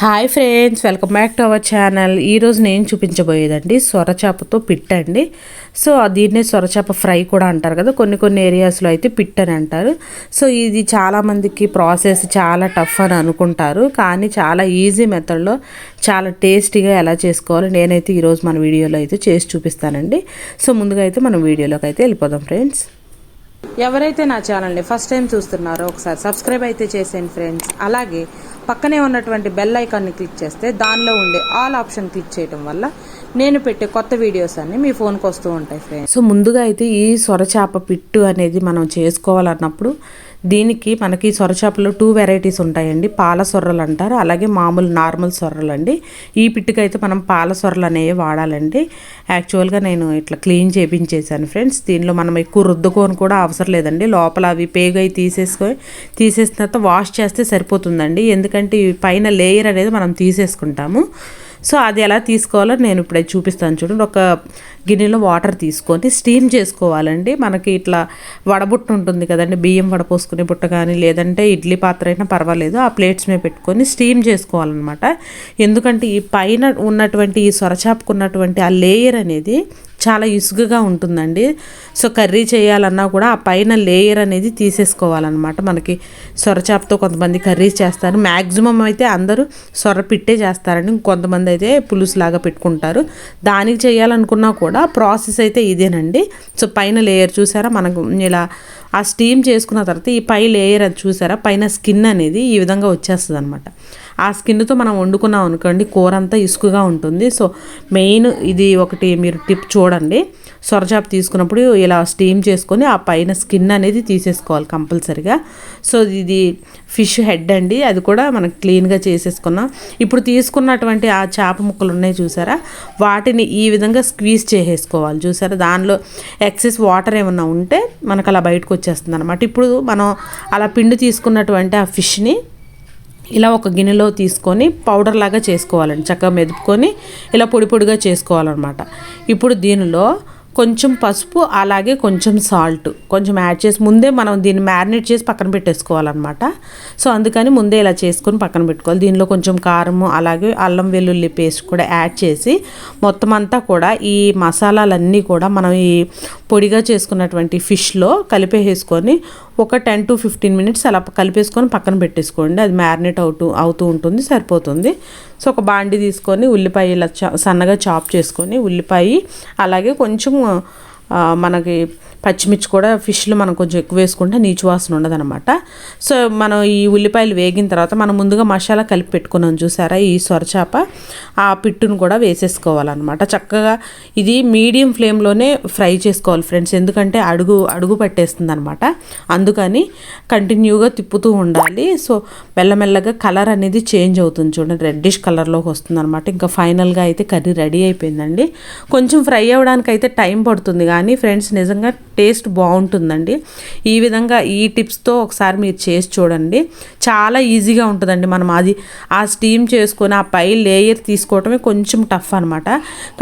Hi friends, welcome back to our channel. ఈరోజు నేను చూపించబోయేదండి సొరచేపతో pit అండి. సో దీన్నే సొరచేప ఫ్రై కూడా అంటారు కదా, కొన్ని ఏరియాస్లో అయితే పిట్ అని అంటారు. సో ఇది చాలామందికి ప్రాసెస్ చాలా టఫ్ అని అనుకుంటారు, కానీ చాలా ఈజీ మెథడ్లో చాలా టేస్టీగా ఎలా చేసుకోవాలో నేనైతే ఈరోజు మన వీడియోలో అయితే చేసి చూపిస్తానండి. సో ముందుగా అయితే మనం వీడియోలోకి అయితే వెళ్ళిపోదాం ఫ్రెండ్స్. ఎవరైతే నా ఛానల్ని ఫస్ట్ టైం చూస్తున్నారో ఒకసారి సబ్స్క్రైబ్ అయితే చేసేయండి ఫ్రెండ్స్. అలాగే పక్కనే ఉన్నటువంటి బెల్ ఐకాన్ని క్లిక్ చేస్తే దానిలో ఉండే ఆల్ ఆప్షన్ క్లిక్ చేయడం వల్ల నేను పెట్టే కొత్త వీడియోస్ అన్ని మీ ఫోన్కి వస్తూ ఉంటాయి ఫ్రెండ్స్. సో ముందుగా అయితే ఈ సొరచేప పిట్టు అనేది మనం చేసుకోవాలన్నప్పుడు దీనికి మనకి సొరచేపలో 2 వెరైటీస్ ఉంటాయండి. పాల సొర్రలు అంటారు, అలాగే మామూలు నార్మల్ సొర్రలు అండి. ఈ పిట్టుకైతే మనం పాల సొర్రలు అనేవి వాడాలండి. యాక్చువల్గా నేను ఇట్లా క్లీన్ చేయించేసాను ఫ్రెండ్స్. దీనిలో మనం ఎక్కువ రుద్దుకొని కూడా అవసరం లేదండి. లోపల అవి పేగై తీసేసిన తర్వాత వాష్ చేస్తే సరిపోతుందండి. ఎందుకంటే ఈ పైన లేయర్ అనేది మనం తీసేసుకుంటాము. సో అది ఎలా తీసుకోవాలో నేను ఇప్పుడే చూపిస్తాను చూడండి. ఒక గిన్నెలో వాటర్ తీసుకొని స్టీమ్ చేసుకోవాలండి. మనకి ఇట్లా వడబుట్ట ఉంటుంది కదండి, బియ్యం వడపోసుకునే బుట్ట కానీ లేదంటే ఇడ్లీ పాత్ర అయినా పర్వాలేదు, ఆ ప్లేట్స్ మీద పెట్టుకొని స్టీమ్ చేసుకోవాలన్నమాట. ఎందుకంటే ఈ పైన ఉన్నటువంటి ఈ సొరచాపకున్నటువంటి ఆ లేయర్ అనేది చాలా ఇసుగుగా ఉంటుందండి. సో కర్రీ చేయాలన్నా కూడా ఆ పైన లేయర్ అనేది తీసేసుకోవాలన్నమాట. మనకి సొరచాపతో కొంతమంది కర్రీస్ చేస్తారు, మ్యాక్సిమం అయితే అందరూ సొర పిట్టే చేస్తారండి. కొంతమంది అయితే పులుసులాగా పెట్టుకుంటారు. దానికి చేయాలనుకున్నా కూడా ప్రాసెస్ అయితే ఇదేనండి. సో పైన లేయర్ చూసారా, మనకు ఇలా ఆ స్టీమ్ చేసుకున్న తర్వాత ఈ పై లేయర్ అది చూసారా, పైన స్కిన్ అనేది ఈ విధంగా వచ్చేస్తుంది అనమాట. ఆ స్కిన్తో మనం వండుకున్నాం అనుకోండి, కూర అంతా ఇసుకుగా ఉంటుంది. సో మెయిన్ ఇది ఒకటి మీరు టిప్ చూడండి. సొరచాప తీసుకున్నప్పుడు ఇలా స్టీమ్ చేసుకొని ఆ పైన స్కిన్ అనేది తీసేసుకోవాలి కంపల్సరిగా. సో ఇది ఫిష్ హెడ్ అండి, అది కూడా మనకు క్లీన్గా చేసేసుకున్నాం. ఇప్పుడు తీసుకున్నటువంటి ఆ చేప ముక్కలు ఉన్నాయి చూసారా, వాటిని ఈ విధంగా స్క్వీజ్ చేసేసుకోవాలి. చూసారా, దానిలో ఎక్సెస్ వాటర్ ఏమన్నా ఉంటే మనకు అలా బయటకు వచ్చేస్తుంది అనమాట. ఇప్పుడు మనం అలా పిండి తీసుకున్నటువంటి ఆ ఫిష్ని ఇలా ఒక గిన్నెలో తీసుకొని పౌడర్ లాగా చేసుకోవాలండి. చక్కగా మెదుపుకొని ఇలా పొడి పొడిగా చేసుకోవాలన్నమాట. ఇప్పుడు దీనిలో కొంచెం పసుపు అలాగే కొంచెం సాల్ట్ కొంచెం యాడ్ చేసి ముందే మనం దీన్ని మ్యారినేట్ చేసి పక్కన పెట్టేసుకోవాలన్నమాట. సో అందుకని ముందే ఇలా చేసుకొని పక్కన పెట్టుకోవాలి. దీనిలో కొంచెం కారము అలాగే అల్లం వెల్లుల్లి పేస్ట్ కూడా యాడ్ చేసి మొత్తం అంతా కూడా ఈ మసాలాలన్నీ కూడా మనం ఈ పొడిగా చేసుకున్నటువంటి ఫిష్లో కలిపేసుకొని ఒక 10 to 15 minutes అలా కలిపేసుకొని పక్కన పెట్టేసుకోండి. అది మ్యారినేట్ అవుతూ ఉంటుంది, సరిపోతుంది. సో ఒక బాండి తీసుకొని ఉల్లిపాయ ఇలా సన్నగా చాప్ చేసుకొని ఉల్లిపాయ అలాగే కొంచెం మనకి పచ్చిమిర్చి కూడా ఫిష్లో మనం కొంచెం ఎక్కువ వేసుకుంటే నీచు వాసన ఉండదనమాట. సో మనం ఈ ఉల్లిపాయలు వేగిన తర్వాత మనం ముందుగా మసాలా కలిపి పెట్టుకున్నాం చూసారా, ఈ సొరచేప ఆ పిట్టును కూడా వేసేసుకోవాలన్నమాట. చక్కగా ఇది మీడియం ఫ్లేమ్లోనే ఫ్రై చేసుకోవాలి ఫ్రెండ్స్, ఎందుకంటే అడుగు పట్టేస్తుంది అనమాట. అందుకని కంటిన్యూగా తిప్పుతూ ఉండాలి. సో మెల్లమెల్లగా కలర్ అనేది చేంజ్ అవుతుంది చూడండి, రెడ్డిష్ కలర్లోకి వస్తుంది అనమాట. ఇంకా ఫైనల్గా అయితే కర్రీ రెడీ అయిపోయిందండి. కొంచెం ఫ్రై అవ్వడానికి అయితే టైం పడుతుంది, కానీ ఫ్రెండ్స్ నిజంగా టేస్ట్ బాగుంటుందండి. ఈ విధంగా ఈ టిప్స్తో ఒకసారి మీరు చేసి చూడండి, చాలా ఈజీగా ఉంటుందండి. మనం అది ఆ స్టీమ్ చేసుకొని ఆ పై లేయర్ తీసుకోవటమే కొంచెం టఫ్ అనమాట.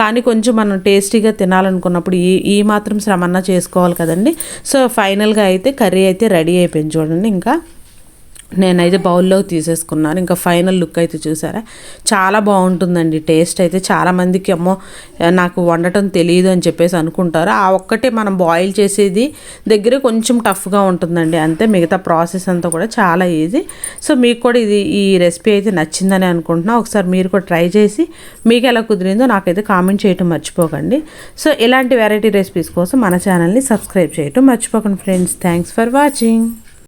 కానీ కొంచెం మనం టేస్టీగా తినాలనుకున్నప్పుడు ఈ మాత్రం శ్రమన్నా చేసుకోవాలి కదండి. సో ఫైనల్గా అయితే కర్రీ అయితే రెడీ అయిపోయింది చూడండి. ఇంకా నేనైతే బౌల్లో తీసేసుకున్నాను. ఇంకా ఫైనల్ లుక్ అయితే చూసారా, చాలా బాగుంటుందండి. టేస్ట్ అయితే చాలామందికి అమ్మో నాకు వండటం తెలియదు అని చెప్పేసి అనుకుంటారు. ఆ ఒక్కటే మనం బాయిల్ చేసేది దగ్గర కొంచెం టఫ్గా ఉంటుందండి, అంతే. మిగతా ప్రాసెస్ అంతా కూడా చాలా ఈజీ. సో మీకు కూడా ఈ రెసిపీ అయితే నచ్చిందని అనుకుంటున్నా. ఒకసారి మీరు కూడా ట్రై చేసి మీకు ఎలా కుదిరిందో నాకైతే కామెంట్ చేయటం మర్చిపోకండి. సో ఇలాంటి వెరైటీ రెసిపీస్ కోసం మన ఛానల్ని సబ్స్క్రైబ్ చేయటం మర్చిపోకండి ఫ్రెండ్స్. Thanks for watching.